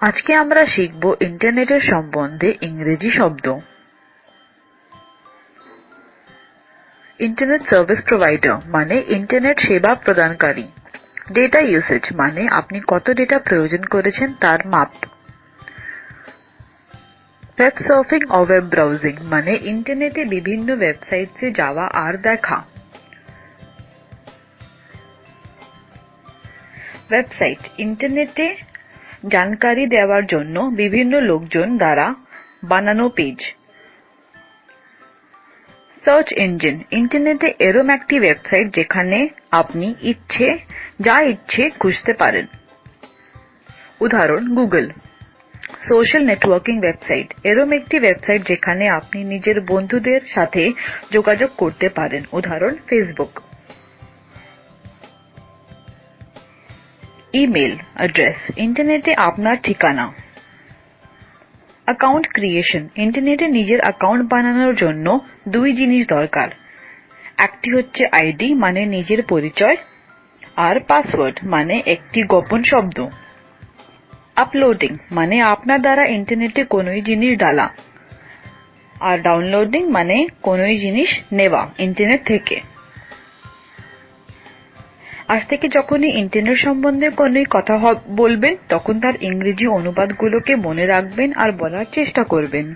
আজকে আমরা শিখব ইন্টারনেটের সম্বন্ধে ইংরেজি শব্দ। ইন্টারনেট সার্ভিস প্রোভাইডার মানে ইন্টারনেট সেবা প্রদানকারী। ডেটা ইউসেজ মানে আপনি কত ডেটা প্রয়োজন করেছেন তার মাপ। ওয়েব সার্ফিং ও ওয়েব ব্রাউজিং মানে ইন্টারনেটে বিভিন্ন ওয়েবসাইটে যাওয়া আর দেখা। ওয়েবসাইট ইন্টারনেটে জানকারি দেওয়ার জন্য বিভিন্ন লোকজন দ্বারা বানানো পেজ। সার্চ ইঞ্জিন ইন্টারনেটে এরম একটি ওয়েবসাইট যেখানে আপনি যা ইচ্ছে খুঁজতে পারেন। উদাহরণ গুগল। সোশ্যাল নেটওয়ার্কিং ওয়েবসাইট এরম একটি ওয়েবসাইট যেখানে আপনি নিজের বন্ধুদের সাথে যোগাযোগ করতে পারেন। উদাহরণ ফেসবুক। ইমেল অ্যাড্রেস ইন্টারনেটে আপনার ঠিকানা। অ্যাকাউন্ট ক্রিয়েশন ইন্টারনেটে নিজের অ্যাকাউন্ট বানানোর জন্য দুই জিনিস দরকার। একটি হচ্ছে আইডি মানে নিজের পরিচয়, আর পাসওয়ার্ড মানে একটি গোপন শব্দ। আপলোডিং মানে আপনার দ্বারা ইন্টারনেটে কোনোই জিনিস ডালা, আর ডাউনলোডিং মানে কোনোই জিনিস নেওয়া ইন্টারনেট থেকে। আজ থেকে যখনই ইন্টারনেট সম্বন্ধে কোনোই কথা বলবেন তখন তার ইংরেজি অনুবাদগুলোকে মনে রাখবেন আর বলার চেষ্টা করবেন।